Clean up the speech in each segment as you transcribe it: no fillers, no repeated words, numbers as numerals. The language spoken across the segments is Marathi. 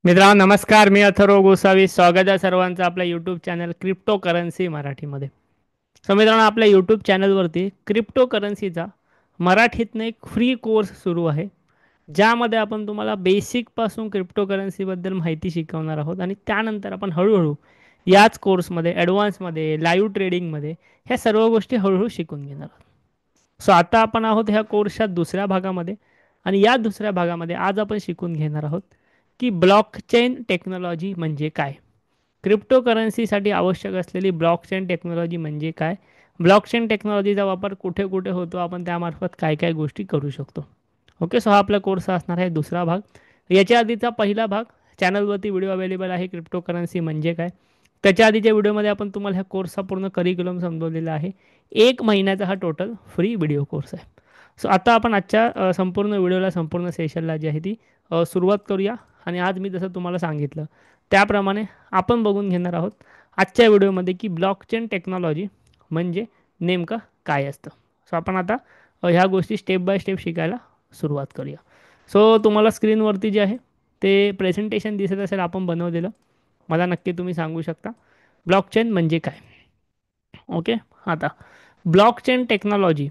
मित्रांनो नमस्कार. मी अथर्व गोसावी. स्वागत आहे सर्वांचं आपल्या यूट्यूब चॅनल क्रिप्टो करन्सी मराठीमध्ये. मित्रांनो, आपल्या यूट्यूब चॅनलवरती क्रिप्टो करन्सीचा मराठीतनं एक फ्री कोर्स सुरू आहे, ज्यामध्ये आपण तुम्हाला बेसिकपासून क्रिप्टो करन्सीबद्दल माहिती शिकवणार आहोत आणि त्यानंतर आपण हळूहळू याच कोर्समध्ये ॲडव्हान्समध्ये लाईव्ह ट्रेडिंगमध्ये ह्या सर्व गोष्टी हळूहळू शिकून घेणार आहोत. आता आपण आहोत ह्या कोर्सच्या दुसऱ्या भागामध्ये आणि या दुसऱ्या भागामध्ये आज आपण शिकून घेणार आहोत की ब्लॉकचेन टेक्नॉलॉजी म्हणजे काय, क्रिप्टोकरन्सीसाठी आवश्यक असलेली ब्लॉकचेन टेक्नॉलॉजी म्हणजे काय, ब्लॉकचेन टेक्नॉलॉजीचा वापर कुठे कुठे होतो, आपण त्यामार्फत काय काय गोष्टी करू शकतो. ओके, सो हा आपला कोर्स असणार आहे दुसरा भाग. याच्या आधीचा पहिला भाग चॅनलवरती व्हिडिओ अवेलेबल आहे, क्रिप्टोकरन्सी म्हणजे काय. त्याच्या आधीच्या व्हिडिओमध्ये आपण तुम्हाला ह्या कोर्सचा पूर्ण करिक्युलम समजवलेला आहे. 1 महिन्याचा हा टोटल फ्री व्हिडिओ कोर्स आहे. सो आता आपण आजच्या संपूर्ण व्हिडिओला, संपूर्ण सेशनला जी आहे ती सुरुवात करूया. आणि आज मी जसं तुम्हाला सांगितलं त्याप्रमाणे आपण बघून घेणार आहोत आजच्या व्हिडिओमध्ये की ब्लॉकचेन टेक्नॉलॉजी म्हणजे नेमकं काय असतं. सो आपण आता ह्या गोष्टी स्टेप बाय स्टेप शिकायला सुरुवात करूया. सो तुम्हाला स्क्रीनवरती जे आहे ते प्रेझेंटेशन दिसत असेल आपण बनवलेलं, मला नक्की तुम्ही सांगू शकता ब्लॉकचेन म्हणजे काय. ओके, आता ब्लॉकचेन टेक्नॉलॉजी,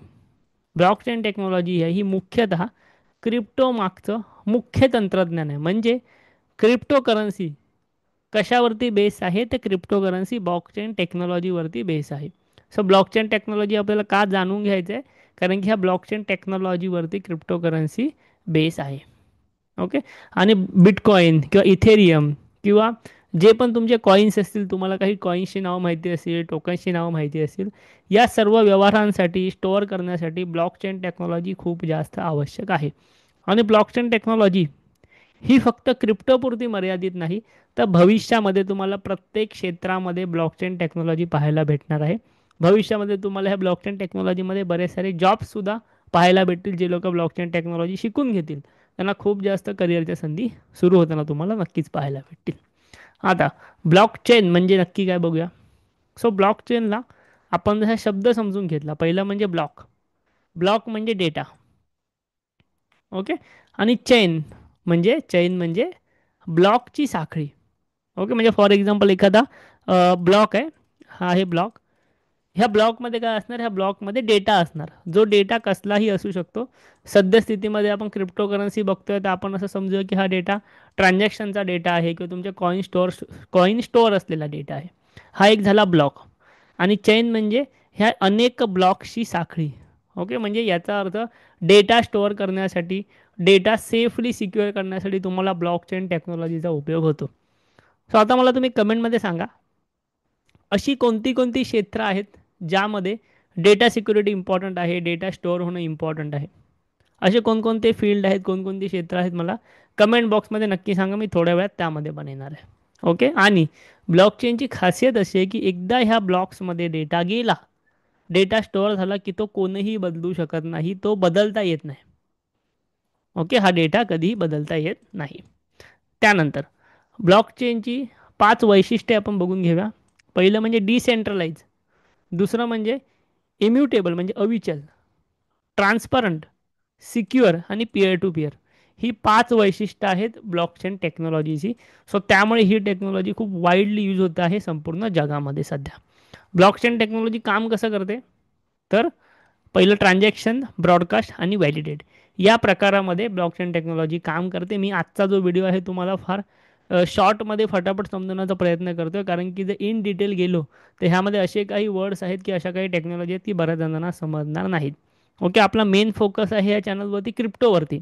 ब्लॉकचेन टेक्नॉलॉजी ही मुख्यतः क्रिप्टो मागचं मुख्य तंत्रज्ञान आहे. म्हणजे क्रिप्टो करन्सी कशावरती बेस आहे, ते क्रिप्टो करन्सी ब्लॉकचेन टेक्नॉलॉजीवरती बेस आहे. सो ब्लॉकचेन टेक्नॉलॉजी आपल्याला का जाणून घ्यायचं आहे, कारण की ह्या ब्लॉकचेन टेक्नॉलॉजीवरती क्रिप्टो करन्सी बेस आहे. ओके, आणि बिटकॉइन किंवा इथेरियम किंवा जे पण तुमचे कॉईन्स असतील, तुम्हाला काही कॉईन्सची नावं माहिती असतील, टोकन्सची नावं माहिती असतील, या सर्व व्यवहारांसाठी स्टोअर करण्यासाठी ब्लॉकचेन टेक्नॉलॉजी खूप जास्त आवश्यक आहे. आणि ब्लॉकचेन टेक्नॉलॉजी ही फक्त क्रिप्टोपुरती मर्यादित नाही, तर भविष्यामध्ये तुम्हाला प्रत्येक क्षेत्रामध्ये ब्लॉकचेन टेक्नॉलॉजी पाहायला भेटणार आहे. भविष्यामध्ये तुम्हाला ह्या ब्लॉकचेन टेक्नॉलॉजीमध्ये बरेच सारे जॉब्ससुद्धा पाहायला भेटतील. जे लोक ब्लॉकचेन टेक्नॉलॉजी शिकून घेतील त्यांना खूप जास्त करिअरच्या संधी सुरू होताना तुम्हाला नक्कीच पाहायला भेटतील. आता ब्लॉकचेन म्हणजे नक्की काय बघूया. सो ब्लॉकचेनला आपण जसा शब्द समजून घेतला, पहिला म्हणजे ब्लॉक. ब्लॉक म्हणजे डेटा. ओके, आणि चेन म्हणजे ब्लॉकची साखळी. ओके, म्हणजे फॉर एक्झाम्पल एखादा ब्लॉक आहे, हा आहे ब्लॉक. ह्या ब्लॉकमध्ये काय असणार, ह्या ब्लॉकमध्ये डेटा असणार. जो डेटा कसलाही असू शकतो. सद्यस्थितीमध्ये आपण क्रिप्टोकरन्सी बघतोय, तर आपण असं समजूया की हा डेटा ट्रान्झॅक्शनचा डेटा आहे किंवा तुमच्या कॉईन स्टोअर असलेला डेटा आहे. हा एक झाला ब्लॉक. आणि चेन म्हणजे ह्या अनेक ब्लॉक्सची साखळी. ओके, म्हणजे याचा अर्थ डेटा स्टोअर करण्यासाठी, डेटा सेफली सिक्युअर करण्यासाठी तुम्हाला ब्लॉकचेन टेक्नॉलॉजीचा उपयोग होतो. सो आता मला तुम्ही कमेंटमध्ये सांगा, अशी कोणती कोणती क्षेत्र आहेत ज्यामध्ये डेटा सिक्युरिटी इम्पॉर्टंट आहे, डेटा स्टोअर होणं इम्पॉर्टंट आहे. असे कोणकोणते फील्ड आहेत, कोणकोणती क्षेत्र आहेत, मला कमेंट बॉक्समध्ये नक्की सांगा. मी थोड्या वेळात त्यामध्ये बनवणार आहे. ओके, आणि ब्लॉकचेनची खासियत अशी आहे की एकदा ह्या ब्लॉक्समध्ये डेटा गेला, डेटा स्टोअर झाला की तो कोणीही बदलू शकत नाही, तो बदलता येत नाही. ओके, हा डेटा कधीही बदलता येत नाही. त्यानंतर ब्लॉकचेनची 5 वैशिष्ट्ये आपण बघून घेऊया. पहिलं म्हणजे डिसेंट्रलाइज, दुसरं म्हणजे इम्युटेबल म्हणजे अविचल, ट्रान्सपरंट, सिक्युअर आणि पिअर टू पिअर. ही 5 वैशिष्ट्य आहेत ब्लॉकचेन टेक्नॉलॉजीची. सो त्यामुळे ही टेक्नॉलॉजी खूप वाईडली यूज होत आहे संपूर्ण जगामध्ये सध्या. ब्लॉकचेन टेक्नॉलॉजी काम कसं करते, तर पहिलं ट्रान्झॅक्शन, ब्रॉडकास्ट आणि व्हॅलिडेट या प्रकारामध्ये ब्लॉकचेन टेक्नॉलॉजी काम करते. मी आजचा जो व्हिडिओ आहे तुम्हाला फार शॉर्टमध्ये फटाफट समजवण्याचा प्रयत्न करतो, कारण की जर इन डिटेल गेलो तर ह्यामध्ये असे काही वर्ड्स आहेत की अशा काही टेक्नॉलॉजी आहेत की बऱ्याच जणांना समजणार नाहीत. ओके, आपला मेन फोकस आहे या चॅनलवरती क्रिप्टोवरती.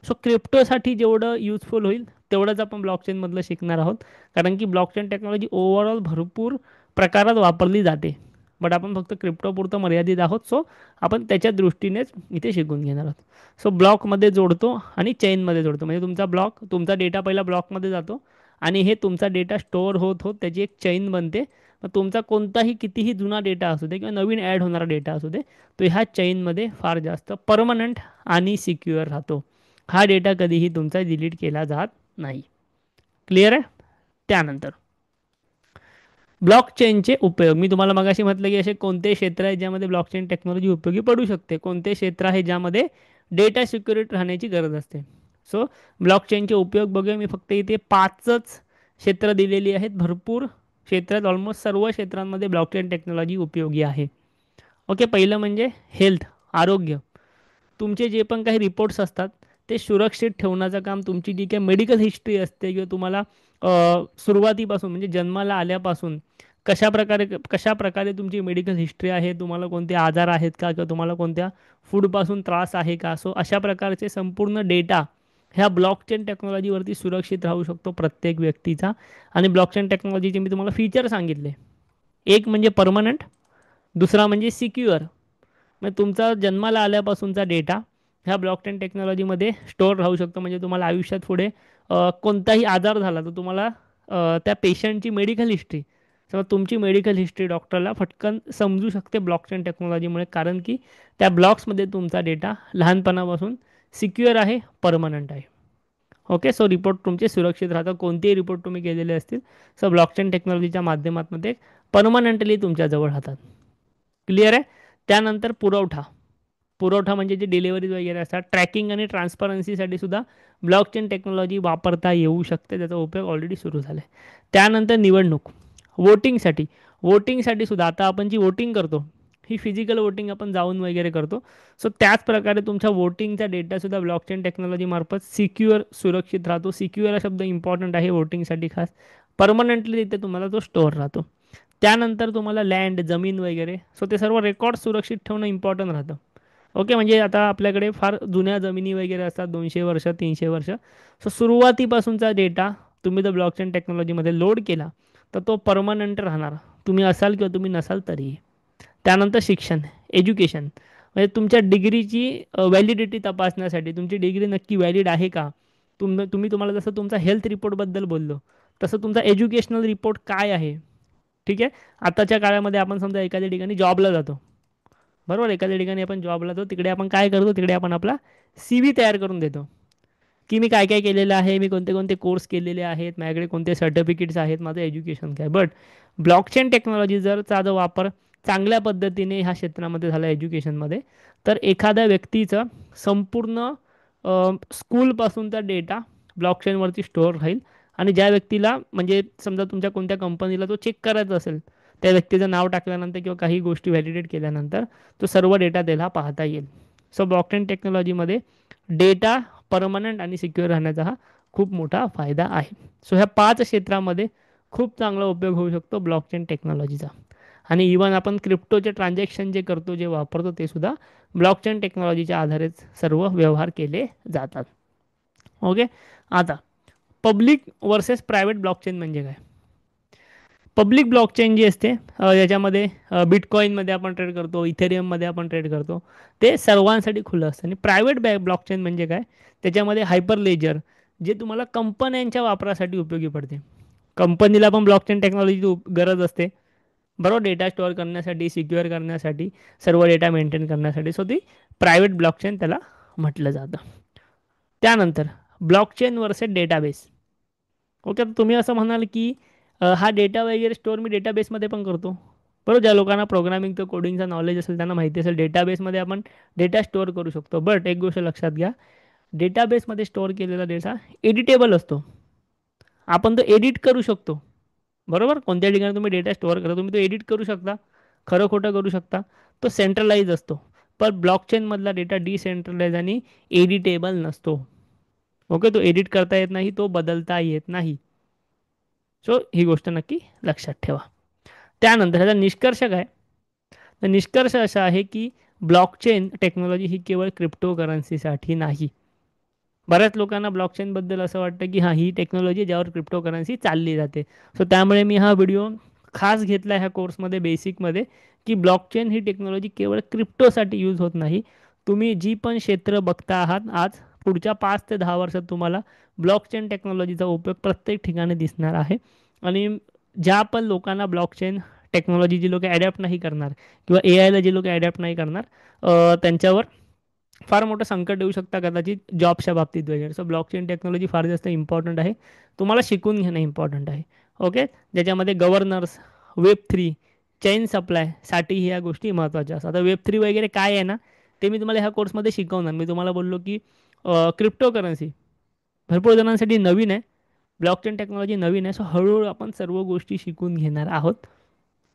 सो क्रिप्टोसाठी जेवढं युजफुल होईल तेवढंच आपण ब्लॉकचेनमधलं शिकणार आहोत, कारण की ब्लॉकचेन टेक्नॉलॉजी ओव्हरऑल भरपूर प्रकारात वापरली जाते. बट आपण फक्त क्रिप्टोपुरतं मर्यादित आहोत. सो आपण त्याच्या दृष्टीनेच इथे शिकून घेणार आहोत. सो ब्लॉकमध्ये जोडतो आणि चेनमध्ये जोडतो, म्हणजे तुमचा ब्लॉक, तुमचा डेटा पहिला ब्लॉकमध्ये जातो आणि हे तुमचा डेटा स्टोअर होत होत त्याची एक चेन बनते. मग तुमचा कोणताही कितीही जुना डेटा असू दे किंवा नवीन ॲड होणारा डेटा असू दे, तो ह्या चेनमध्ये फार जास्त परमनंट आणि सिक्युअर राहतो. हा डेटा कधीही तुमचा डिलीट केला जात नाही. क्लिअर आहे. त्यानंतर ब्लॉकचेनचे उपयोग, मी तुम्हाला मगाशी म्हटलं की असे कोणते क्षेत्र आहे ज्यामध्ये ब्लॉकचेन टेक्नॉलॉजी उपयोगी पडू शकते, कोणते क्षेत्र आहे ज्यामध्ये डेटा सिक्युरिटी राहण्याची गरज असते. सो ब्लॉकचेनचे उपयोग बघूया. मी फक्त इथे 5च क्षेत्र दिलेली आहेत. भरपूर क्षेत्रात, ऑलमोस्ट सर्व क्षेत्रांमध्ये ब्लॉकचेन टेक्नॉलॉजी उपयोगी आहे. ओके, पहिलं म्हणजे हेल्थ, आरोग्य. तुमचे जे पण काही रिपोर्ट्स असतात ते सुरक्षित ठेवण्याचं काम, तुमची जी काही मेडिकल हिस्ट्री असते किंवा तुम्हाला सुरुवातीपासून म्हणजे जन्माला आल्यापासून कशा प्रकारे तुमची मेडिकल हिस्ट्री आहे, तुम्हाला कोणते आजार आहेत का, किंवा तुम्हाला कोणत्या फूडपासून त्रास आहे का, सो अशा प्रकारचे संपूर्ण डेटा ह्या ब्लॉकचेन टेक्नॉलॉजीवरती सुरक्षित राहू शकतो प्रत्येक व्यक्तीचा. आणि ब्लॉकचेन टेक्नॉलॉजीचे मी तुम्हाला फीचर सांगितले. एक म्हणजे परमनंट, दुसरा म्हणजे सिक्युअर. म्हणजे तुमचा जन्माला आल्यापासूनचा डेटा ह्या ब्लॉकचेन टेक्नॉलॉजीमध्ये स्टोअर राहू शकतो. म्हणजे तुम्हाला आयुष्यात पुढे कोणताही आजार झाला तर तुम्हाला त्या पेशंटची मेडिकल हिस्ट्री, समजा तुमची मेडिकल हिस्ट्री डॉक्टरला फटकन समजू शकते ब्लॉकचेन टेक्नॉलॉजीमुळे, कारण की त्या ब्लॉक्समध्ये तुमचा डेटा लहानपणापासून सिक्युअर आहे, परमनंट आहे. ओके, सो रिपोर्ट तुमचे सुरक्षित राहतात. कोणतेही रिपोर्ट तुम्ही केलेले असतील सो ब्लॉकचेन टेक्नॉलॉजीच्या माध्यमातून ते परमनंटली तुमच्याजवळ राहतात. क्लिअर आहे. त्यानंतर पुरवठा. पुरवठा म्हणजे जे डिलिव्हरीज वगैरे असतात, ट्रॅकिंग आणि ट्रान्सपरन्सीसाठी सुद्धा ब्लॉकचेन टेक्नॉलॉजी वापरता येऊ शकते. त्याचा उपयोग ऑलरेडी सुरू झाला आहे. त्यानंतर निवडणूक, वोटिंगसाठी सुद्धा आता आपण जी वोटिंग करतो ही फिजिकल वोटिंग आपण जाऊन वगैरे करतो. सो त्याच प्रकारे तुमच्या वोटिंगचा डेटासुद्धा ब्लॉकचेन टेक्नॉलॉजी मार्फत सिक्युअर, सुरक्षित राहतो. सिक्युअर हा शब्द इम्पॉर्टंट आहे वोटिंगसाठी खास. परमनंटली तिथे तुम्हाला तो स्टोअर राहतो. त्यानंतर तुम्हाला लँड, जमीन वगैरे, सो ते सर्व रेकॉर्ड सुरक्षित ठेवणं इम्पॉर्टंट राहतं. ओके, म्हणजे आता आपल्याकडे फार जुन्या जमिनी वगैरे असतात, 200 वर्ष, 300 वर्ष. सो सुरुवातीपासूनचा डेटा तुम्ही जर ब्लॉकचेन टेक्नॉलॉजीमध्ये लोड केला तर तो परमनंट राहणार, तुम्ही असाल किंवा तुम्ही नसाल तरीही. त्यानंतर शिक्षण, एज्युकेशन, म्हणजे तुमच्या डिग्रीची व्हॅलिडिटी तपासण्यासाठी, तुमची डिग्री नक्की व्हॅलिड आहे का. तुम्हाला जसं तुमचा हेल्थ रिपोर्टबद्दल बोललो तसं तुमचा एज्युकेशनल रिपोर्ट काय आहे. ठीक आहे. आताच्या काळामध्ये आपण समजा एखाद्या ठिकाणी जॉबला जातो, बरोबर, एखाद्या ठिकाणी आपण जॉबला जातो, तिकडे आपण काय करतो, तिकडे आपण आपला सी व्ही तयार करून देतो की मी काय काय केलेलं आहे, मी कोणते कोणते कोर्स केलेले आहेत, माझ्याकडे कोणते सर्टिफिकेट्स आहेत, माझं एज्युकेशन काय. बट ब्लॉकचेन टेक्नॉलॉजी जरचा वापर चांगल्या पद्धतीने ह्या क्षेत्रामध्ये झाला एज्युकेशनमध्ये, तर एखाद्या व्यक्तीचं संपूर्ण स्कूलपासूनचा डेटा ब्लॉकचेनवरती स्टोअर राहील. आणि ज्या व्यक्तीला म्हणजे समजा तुमच्या कोणत्या कंपनीला तो चेक करायचा असेल, त्या व्यक्तीचं नाव टाकल्यानंतर किंवा काही गोष्टी व्हॅलिडेट केल्यानंतर तो सर्व डेटा त्याला पाहता येईल. सो ब्लॉकचेन टेक्नॉलॉजीमध्ये डेटा परमनंट आणि सिक्युअर राहण्याचा हा खूप मोठा फायदा आहे. सो ह्या 5 क्षेत्रामध्ये खूप चांगला उपयोग होऊ शकतो ब्लॉकचेन टेक्नॉलॉजीचा. आणि इवन आपण क्रिप्टोचे ट्रान्झॅक्शन जे करतो, जे वापरतो, ते सुद्धा ब्लॉकचेन टेक्नॉलॉजीच्या आधारेच सर्व व्यवहार केले जातात. ओके, आता पब्लिक वर्सेस प्रायव्हेट ब्लॉकचेन म्हणजे काय. पब्लिक ब्लॉकचेन जी असते याच्यामध्ये बिटकॉईनमध्ये आपण ट्रेड करतो, इथेरियममध्ये आपण ट्रेड करतो, ते सर्वांसाठी खुलं असतं. आणि प्रायव्हेट ब्लॉकचेन म्हणजे काय, त्याच्यामध्ये हायपर लेजर, जे तुम्हाला कंपन्यांच्या वापरासाठी उपयोगी पडते. कंपनीला पण ब्लॉकचेन टेक्नॉलॉजीची गरज असते, बरोबर, डेटा स्टोअर करण्यासाठी, सिक्युअर करण्यासाठी, सर्व डेटा मेंटेन करण्यासाठी. सो ती प्रायव्हेट ब्लॉकचेन त्याला म्हटलं जातं. त्यानंतर ब्लॉकचेन वर्सेस डेटाबेस. ओके, तुम्ही असं म्हणाल की हा डेटा वगैरे स्टोअर मी डेटाबेसमध्ये पण करतो, बरोबर. ज्या लोकांना प्रोग्रामिंगचं, कोडिंगचं नॉलेज असेल त्यांना माहिती असेल डेटाबेसमध्ये आपण डेटा स्टोअर करू शकतो. बट एक गोष्ट लक्षात घ्या, डेटाबेसमध्ये स्टोअर केलेला डेटा एडिटेबल असतो, आपण तो एडिट करू शकतो, बरोबर. कोणत्या ठिकाणी तुम्ही डेटा स्टोअर करता तुम्ही तो एडिट करू शकता, खरं खोटं करू शकता. तो सेंट्रलाइज असतो. पण ब्लॉकचेनमधला डेटा डिसेंट्रलाइज आणि एडिटेबल नसतो. ओके, तो एडिट करता येत नाही, तो बदलता येत नाही. सो ही गोष्ट नक्की लक्षात ठेवा. त्यानंतर ह्याचा निष्कर्ष काय, तर निष्कर्ष असा आहे की ब्लॉकचेन टेक्नॉलॉजी ही केवळ क्रिप्टो करन्सीसाठी नाही. बऱ्याच लोकांना ब्लॉकचेनबद्दल असं वाटतं की हां, ही टेक्नॉलॉजी ज्यावर क्रिप्टो करन्सी चालली जाते. सो त्यामुळे मी हा व्हिडिओ खास घेतला ह्या कोर्समध्ये, बेसिकमध्ये, की ब्लॉकचेन ही टेक्नॉलॉजी केवळ क्रिप्टोसाठी यूज होत नाही. तुम्ही जी पण क्षेत्र बघता आहात आज, पुढच्या 5 ते 10 वर्षात तुम्हाला ब्लॉकचेन टेक्नॉलॉजीचा उपयोग प्रत्येक ठिकाणी दिसणार आहे. आणि ज्या पण लोकांना ब्लॉकचेन टेक्नॉलॉजी, जी लोक ॲडॅप्ट नाही करणार किंवा ए आयला जे लोक ॲडॅप्ट नाही करणार, त्यांच्यावर फार मोठं संकट येऊ शकतं कदाचित जॉबच्या बाबतीत वगैरे. सो ब्लॉकचेन टेक्नॉलॉजी फार जास्त इम्पॉर्टंट आहे, तुम्हाला शिकून घेणं इम्पॉर्टंट आहे. ओके, ज्याच्यामध्ये गव्हर्नर्स, वेब3, चेन सप्लायसाठी ह्या गोष्टी महत्त्वाच्या असतात. आता वेब3 वगैरे काय आहे ना, ते मी तुम्हाला ह्या कोर्समध्ये शिकवणार. मी तुम्हाला बोललो की क्रिप्टो करन्सी भरपूर जणांसाठी नवीन आहे. ब्लॉकचेन टेक्नॉलॉजी नवीन आहे. सो हळूहळू आपण सर्व गोष्टी शिकून घेणार आहोत.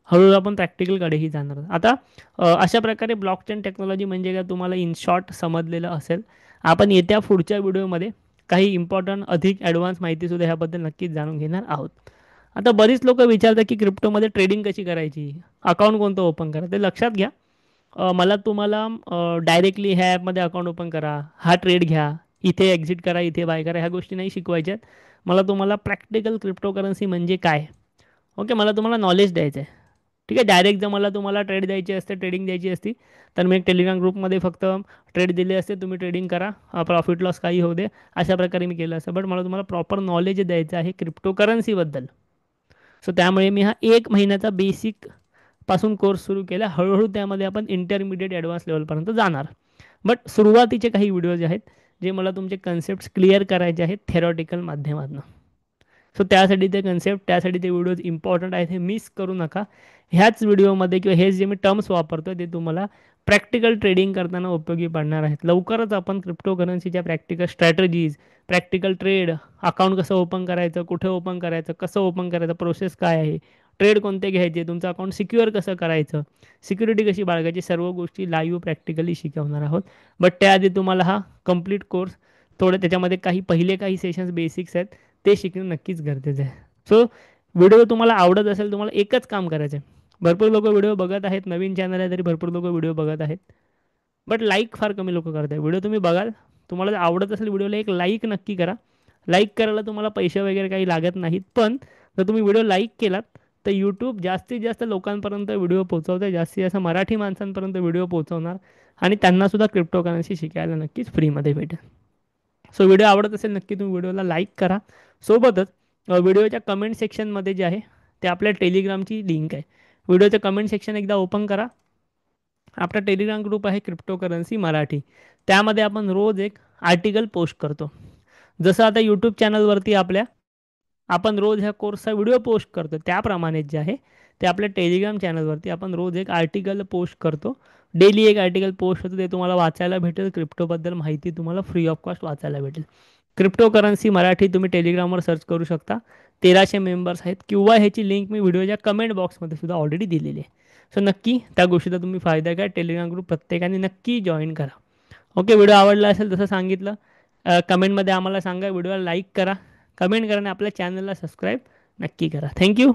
हळूहळू आपण प्रॅक्टिकलकडेही जाणार आहोत. आता अशा प्रकारे ब्लॉकचेन टेक्नॉलॉजी म्हणजे काय तुम्हाला इन शॉर्ट समजलेलं असेल. आपण येत्या पुढच्या व्हिडिओमध्ये काही इम्पॉर्टंट अधिक ॲडव्हान्स माहितीसुद्धा ह्याबद्दल नक्कीच जाणून घेणार आहोत. आता बरीच लोक विचारतात की क्रिप्टोमध्ये ट्रेडिंग कशी करायची, अकाउंट कोणतं ओपन करा. ते लक्षात घ्या. मला तुम्हाला डायरेक्टली ह्या ॲपमध्ये अकाउंट ओपन करा, हा ट्रेड घ्या, इथे एक्झिट करा, इथे बाय करा, ह्या गोष्टी नाही शिकवायच्या आहेत. मला तुम्हाला प्रॅक्टिकल क्रिप्टोकरन्सी म्हणजे काय, ओके, मला तुम्हाला नॉलेज द्यायचं आहे. ठीक आहे. डायरेक्ट जर मला तुम्हाला ट्रेड द्यायची असते, ट्रेडिंग द्यायची असती, तर मी एक टेलिग्राम ग्रुपमध्ये फक्त ट्रेड दिले असते, तुम्ही ट्रेडिंग करा, प्रॉफिट लॉस काही होऊ दे, अशा प्रकारे मी केलं असतं. बट मला तुम्हाला प्रॉपर नॉलेज द्यायचं आहे क्रिप्टोकरन्सीबद्दल. सो त्यामुळे मी हा 1 महिन्याचा बेसिक पासून कोर्स सुरू केला. हळूहळू त्यामध्ये आपण इंटरमिडिएट ॲडव्हान्स लेवलपर्यंत जाणार. बट सुरुवातीचे काही व्हिडिओज आहेत जे मला तुमचे कन्सेप्ट क्लिअर करायचे आहेत थेरॉटिकल माध्यमातून. सो त्यासाठी ते कन्सेप्ट, त्यासाठी ते व्हिडिओज इम्पॉर्टंट आहेत, हे मिस करू नका. ह्याच व्हिडिओमध्ये किंवा हेच जे मी टर्म्स वापरतो ते तुम्हाला प्रॅक्टिकल ट्रेडिंग करताना उपयोगी पडणार आहेत. लवकरच आपण क्रिप्टोकरन्सीच्या practical strategies, practical trade, account कसं ओपन करायचं, कुठे ओपन करायचं, कसं ओपन करायचं, प्रोसेस काय आहे, ट्रेड कोणते घ्यायचे, तुमचं अकाउंट सिक्युअर कसं करायचं, सिक्युरिटी कशी बाळगायची, सर्व गोष्टी लाईव्ह प्रॅक्टिकली शिकवणार आहोत. बट त्याआधी तुम्हाला हा कंप्लीट कोर्स, थोडं त्याच्यामध्ये काही सेशन्स बेसिक्स आहेत ते शिकणं नक्कीच गरजेचं आहे. सो व्हिडिओ तुम्हाला आवडत असेल, तुम्हाला एकच काम करायचं आहे. भरपूर लोक व्हिडिओ बघत आहेत, नवीन चॅनल आहे तरी भरपूर लोक व्हिडिओ बघत आहेत, बट लाईक फार कमी लोक करत आहेत. व्हिडिओ तुम्ही बघाल, तुम्हाला जर आवडत असेल व्हिडिओला एक लाईक नक्की करा. लाईक करायला तुम्हाला पैसे वगैरे काही लागत नाहीत, पण जर तुम्ही व्हिडिओ लाईक केलात तर यूट्यूब जास्तीत जास्त लोकांपर्यंत व्हिडिओ पोहोचवते, जास्तीत जास्त मराठी माणसांपर्यंत व्हिडिओ पोहोचवणार आणि त्यांनासुद्धा क्रिप्टोकरन्सी शिकायला नक्कीच फ्रीमध्ये भेटेल. सो व्हिडिओ आवडत असेल नक्की तुम्ही व्हिडिओला लाईक करा. सोबतच व्हिडिओच्या कमेंट सेक्शनमध्ये जे आहे ते आपल्या टेलिग्रामची लिंक आहे. व्हिडिओचं कमेंट सेक्शन एकदा ओपन करा. आपला टेलिग्राम ग्रुप आहे क्रिप्टोकरन्सी मराठी. त्यामध्ये आपण रोज एक आर्टिकल पोस्ट करतो. जसं आता यूट्यूब चॅनलवरती आपण रोज ह्या कोर्सचा व्हिडिओ पोस्ट करतो, त्याप्रमाणे जे आहे ते आपल्या टेलिग्राम चॅनलवरती आपण रोज एक आर्टिकल पोस्ट करतो. डेली एक आर्टिकल पोस्ट होतं, ते तुम्हाला वाचायला भेटेल. क्रिप्टोबद्दल माहिती तुम्हाला फ्री ऑफ कॉस्ट वाचायला भेटेल. क्रिप्टोकरन्सी मराठी तुम्ही टेलिग्रामवर सर्च करू शकता. 1300 मेंबर्स आहेत, किंवा ह्याची लिंक मी व्हिडिओच्या कमेंट बॉक्समध्ये सुद्धा ऑलरेडी दिलेली आहे. सो नक्की त्या गोष्टीचा तुम्ही फायदा घ्या. टेलिग्राम ग्रुप प्रत्येकाने नक्की जॉईन करा. ओके, व्हिडिओ आवडला असेल जसं सांगितलं, कमेंटमध्ये आम्हाला सांगा. व्हिडिओला लाईक करा, कमेंट करा आणि आपल्या चॅनलला सबस्क्राईब नक्की करा. थँक्यू,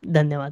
धन्यवाद.